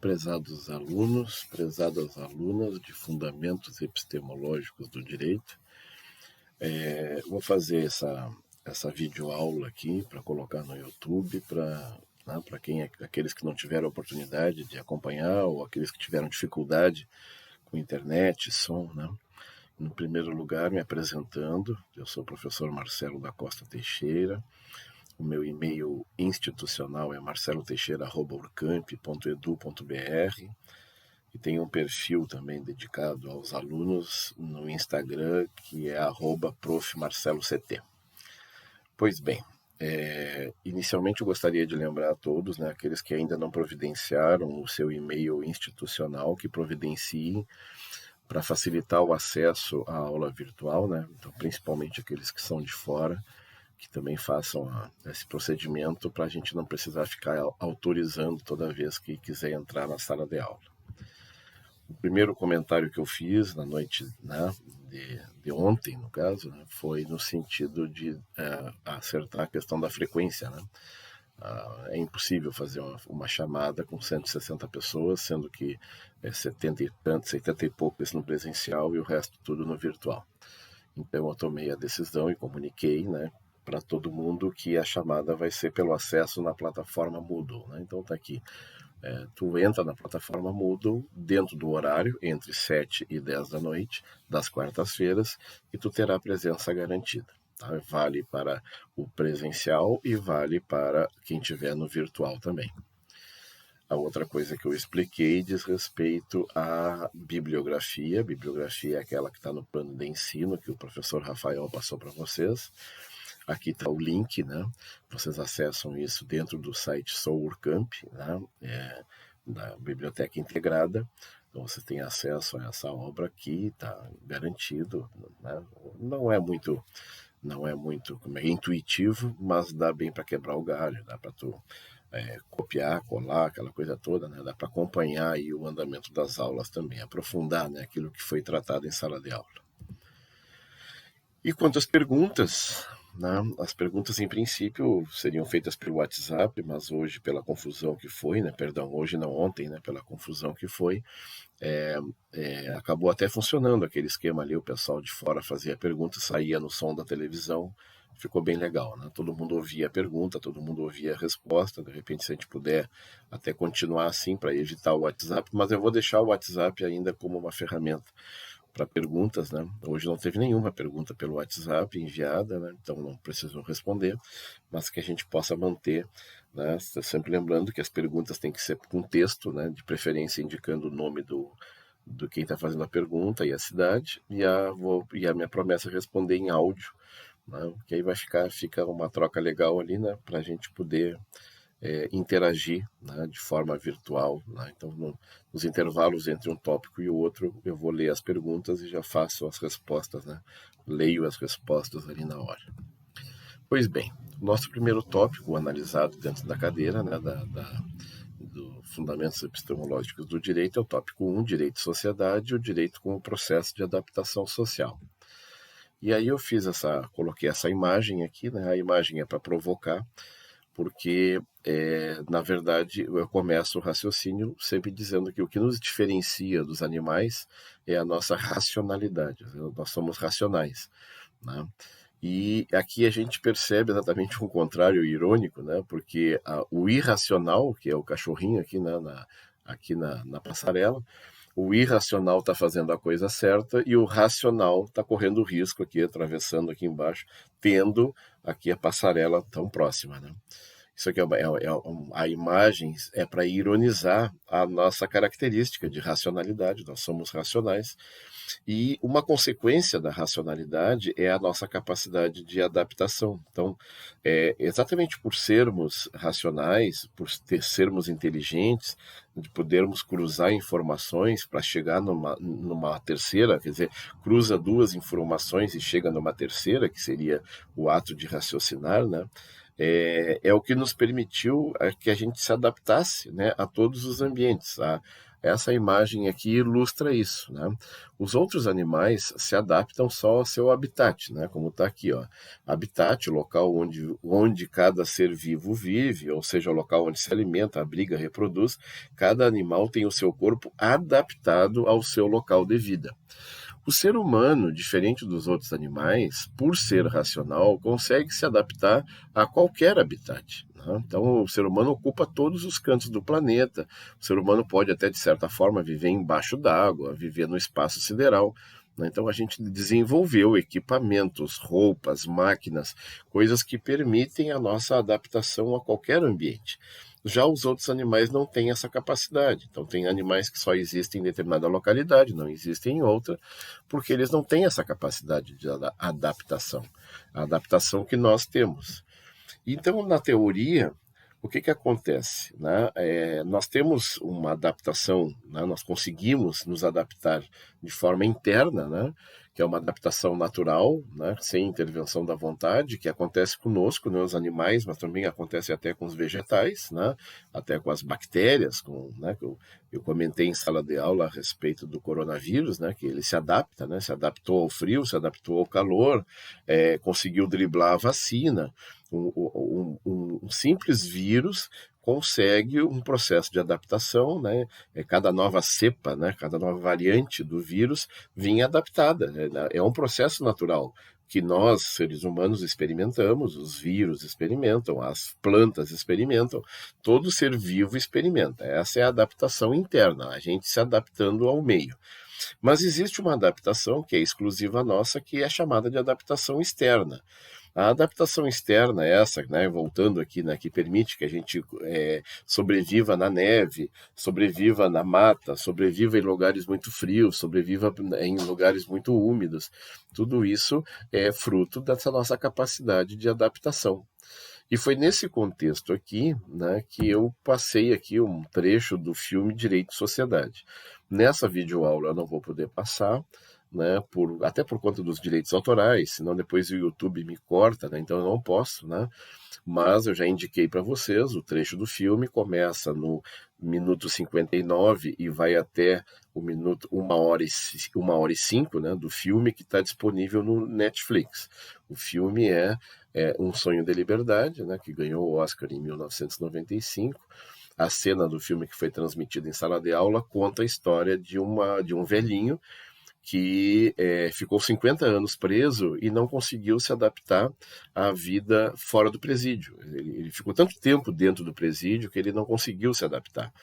Prezados alunos, prezadas alunas de Fundamentos Epistemológicos do Direito, vou fazer essa videoaula aqui para colocar no YouTube para aqueles que não tiveram oportunidade de acompanhar ou aqueles que tiveram dificuldade com internet, som, né? No primeiro lugar, me apresentando, eu sou o professor Marcelo da Costa Teixeira. O meu e-mail institucional é marceloteixeira@urcamp.edu.br e tem um perfil também dedicado aos alunos no Instagram, que é @profmarceloct. Pois bem, inicialmente eu gostaria de lembrar a todos, né, aqueles que ainda não providenciaram o seu e-mail institucional, que providenciem para facilitar o acesso à aula virtual, né? Então, principalmente aqueles que são de fora, que também façam esse procedimento para a gente não precisar ficar autorizando toda vez que quiser entrar na sala de aula. O primeiro comentário que eu fiz na noite, né, de ontem, no caso, né, foi no sentido de acertar a questão da frequência, né? É impossível fazer uma chamada com 160 pessoas, sendo que 70 e poucas no presencial e o resto tudo no virtual. Então eu tomei a decisão e comuniquei, né, para todo mundo que a chamada vai ser pelo acesso na plataforma Moodle, né? Então tá aqui, tu entra na plataforma Moodle dentro do horário, entre 7 e 10 da noite, das quartas-feiras, e tu terá presença garantida. Tá? Vale para o presencial e vale para quem estiver no virtual também. A outra coisa que eu expliquei diz respeito à bibliografia. A bibliografia é aquela que está no plano de ensino, que o professor Rafael passou para vocês. Aqui está o link, né? Vocês acessam isso dentro do site Sou Urcamp, né? Da Biblioteca Integrada. Então você tem acesso a essa obra aqui, está garantido, né? Não é muito intuitivo, mas dá bem para quebrar o galho, dá para tu copiar, colar, aquela coisa toda, né? Dá para acompanhar aí o andamento das aulas também, aprofundar, né, aquilo que foi tratado em sala de aula. E quanto às perguntas, né, as perguntas em princípio seriam feitas pelo WhatsApp, mas hoje pela confusão que foi, né, perdão, hoje não, ontem, né, pela confusão que foi, acabou até funcionando aquele esquema ali, o pessoal de fora fazia pergunta, saía no som da televisão, ficou bem legal, né? Todo mundo ouvia a pergunta, todo mundo ouvia a resposta. De repente, se a gente puder até continuar assim para evitar o WhatsApp, mas eu vou deixar o WhatsApp ainda como uma ferramenta para perguntas, né? Hoje não teve nenhuma pergunta pelo WhatsApp enviada, né? Então não precisam responder, mas que a gente possa manter, né? Sempre lembrando que as perguntas têm que ser com texto, né? De preferência indicando o nome do quem está fazendo a pergunta e a cidade, e a minha promessa é responder em áudio, né? Que aí fica uma troca legal ali, né? Para a gente poder interagir, né, de forma virtual, né? Então, nos intervalos entre um tópico e o outro, eu vou ler as perguntas e já faço as respostas, né? Leio as respostas ali na hora. Pois bem, nosso primeiro tópico analisado dentro da cadeira, né, do Fundamentos Epistemológicos do Direito é o tópico 1, Direito e Sociedade, e o Direito como processo de adaptação social. E aí eu coloquei essa imagem aqui, né? A imagem é para provocar, porque, na verdade, eu começo o raciocínio sempre dizendo que o que nos diferencia dos animais é a nossa racionalidade. Nós somos racionais, né? E aqui a gente percebe exatamente um contrário irônico, né? Porque o irracional, que é o cachorrinho aqui na passarela, o irracional está fazendo a coisa certa e o racional está correndo risco aqui, atravessando aqui embaixo, tendo aqui a passarela tão próxima, né? Isso aqui a imagem é para ironizar a nossa característica de racionalidade. Nós somos racionais e uma consequência da racionalidade é a nossa capacidade de adaptação. Então, exatamente por sermos racionais, sermos inteligentes, de podermos cruzar informações para chegar numa terceira, quer dizer, cruza duas informações e chega numa terceira, que seria o ato de raciocinar, né? É o que nos permitiu que a gente se adaptasse, né, a todos os ambientes, essa imagem aqui ilustra isso, né? Os outros animais se adaptam só ao seu habitat, né? Como está aqui, ó. Habitat, o local onde cada ser vivo vive, ou seja, o local onde se alimenta, abriga, reproduz. Cada animal tem o seu corpo adaptado ao seu local de vida. O ser humano, diferente dos outros animais, por ser racional, consegue se adaptar a qualquer habitat, né? Então, o ser humano ocupa todos os cantos do planeta. O ser humano pode até, de certa forma, viver embaixo d'água, viver no espaço sideral, né? Então, a gente desenvolveu equipamentos, roupas, máquinas, coisas que permitem a nossa adaptação a qualquer ambiente. Já os outros animais não têm essa capacidade. Então, tem animais que só existem em determinada localidade, não existem em outra, porque eles não têm essa capacidade de adaptação, a adaptação que nós temos. Então, na teoria, o que acontece, né? Nós temos uma adaptação, né? Nós conseguimos nos adaptar de forma interna, né? Que é uma adaptação natural, né? Sem intervenção da vontade, que acontece conosco, né? Os animais, mas também acontece até com os vegetais, né? Até com as bactérias, né? Eu comentei em sala de aula a respeito do coronavírus, né? Que ele se adapta, né? Se adaptou ao frio, se adaptou ao calor, conseguiu driblar a vacina. Um simples vírus consegue um processo de adaptação, né? Cada nova cepa, né? Cada nova variante do vírus vinha adaptada. É um processo natural que nós, seres humanos, experimentamos, os vírus experimentam, as plantas experimentam, todo ser vivo experimenta. Essa é a adaptação interna, a gente se adaptando ao meio. Mas existe uma adaptação que é exclusiva nossa, que é chamada de adaptação externa. A adaptação externa é essa, né, voltando aqui, né, que permite que a gente sobreviva na neve, sobreviva na mata, sobreviva em lugares muito frios, sobreviva em lugares muito úmidos. Tudo isso é fruto dessa nossa capacidade de adaptação. E foi nesse contexto aqui, né, que eu passei aqui um trecho do filme Direito e Sociedade. Nessa videoaula eu não vou poder passar, né, até por conta dos direitos autorais, senão depois o YouTube me corta, né, então eu não posso, né, mas eu já indiquei para vocês, o trecho do filme começa no minuto 59 e vai até o minuto 1h05, né, do filme, que está disponível no Netflix. O filme é Um Sonho de Liberdade, né, que ganhou o Oscar em 1995. A cena do filme, que foi transmitida em sala de aula, conta a história de um velhinho que ficou 50 anos preso e não conseguiu se adaptar à vida fora do presídio. Ele ficou tanto tempo dentro do presídio que ele não conseguiu se adaptar.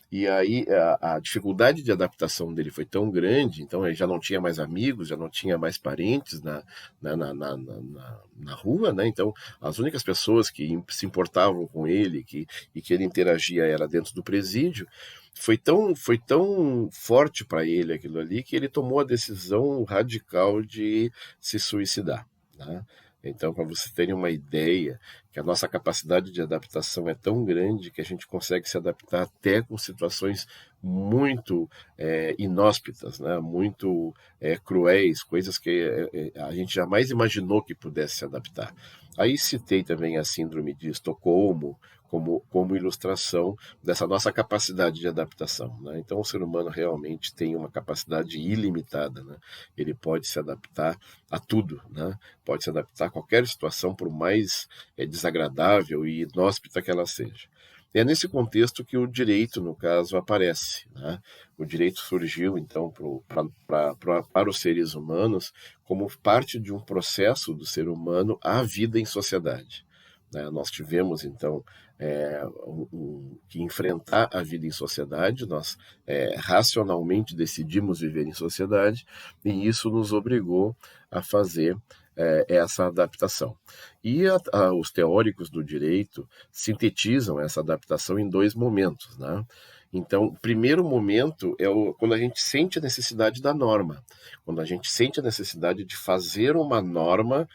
E aí a dificuldade de adaptação dele foi tão grande, então ele já não tinha mais amigos, já não tinha mais parentes na rua, né? Então as únicas pessoas que se importavam com ele e que ele interagia era dentro do presídio. Foi tão forte para ele aquilo ali que ele tomou a decisão radical de se suicidar, né? Então, para vocês terem uma ideia, que a nossa capacidade de adaptação é tão grande que a gente consegue se adaptar até com situações muito inóspitas, né? Muito cruéis, coisas que a gente jamais imaginou que pudesse se adaptar. Aí citei também a síndrome de Estocolmo como ilustração dessa nossa capacidade de adaptação, né? Então, o ser humano realmente tem uma capacidade ilimitada, né? Ele pode se adaptar a tudo, né? Pode se adaptar a qualquer situação, por mais desagradável e inóspita que ela seja. É nesse contexto que o direito, no caso, aparece, né? O direito surgiu, então, para os seres humanos como parte de um processo do ser humano à vida em sociedade, né? Nós tivemos, então, que enfrentar a vida em sociedade, nós racionalmente decidimos viver em sociedade, e isso nos obrigou a fazer essa adaptação. E os teóricos do direito sintetizam essa adaptação em dois momentos, né? Então, o primeiro momento é quando a gente sente a necessidade da norma, quando a gente sente a necessidade de fazer uma norma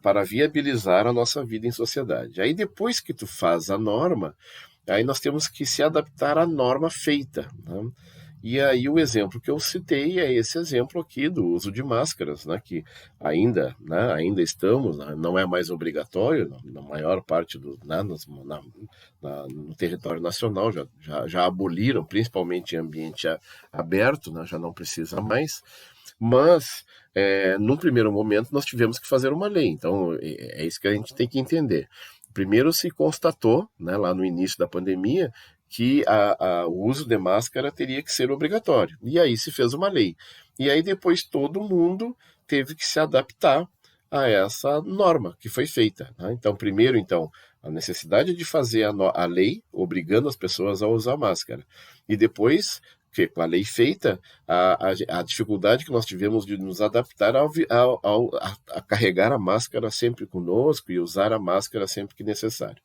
para viabilizar a nossa vida em sociedade. Aí, depois que tu faz a norma, aí nós temos que se adaptar à norma feita, né? E aí o exemplo que eu citei é esse exemplo aqui do uso de máscaras, né, que ainda estamos, né, não é mais obrigatório, na maior parte no território nacional, já aboliram, principalmente em ambiente aberto, né, já não precisa mais, mas num primeiro momento nós tivemos que fazer uma lei, então é isso que a gente tem que entender. Primeiro se constatou, né, lá no início da pandemia, que o uso de máscara teria que ser obrigatório. E aí se fez uma lei. E aí depois todo mundo teve que se adaptar a essa norma que foi feita, né? Então, primeiro, a necessidade de fazer a lei obrigando as pessoas a usar máscara. E depois, que com a lei feita, a dificuldade que nós tivemos de nos adaptar a carregar a máscara sempre conosco e usar a máscara sempre que necessário.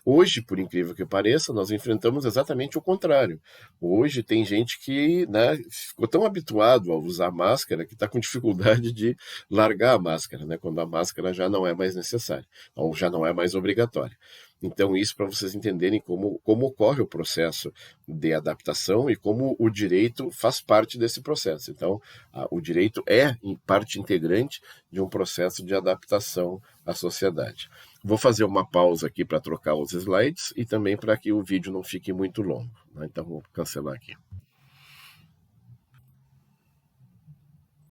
Hoje, por incrível que pareça, nós enfrentamos exatamente o contrário. Hoje tem gente que, né, ficou tão habituado a usar máscara que está com dificuldade de largar a máscara, né, quando a máscara já não é mais necessária, ou já não é mais obrigatória. Então, isso para vocês entenderem como ocorre o processo de adaptação e como o direito faz parte desse processo. Então, o direito é parte integrante de um processo de adaptação à sociedade. Vou fazer uma pausa aqui para trocar os slides e também para que o vídeo não fique muito longo, né? Então, vou cancelar aqui.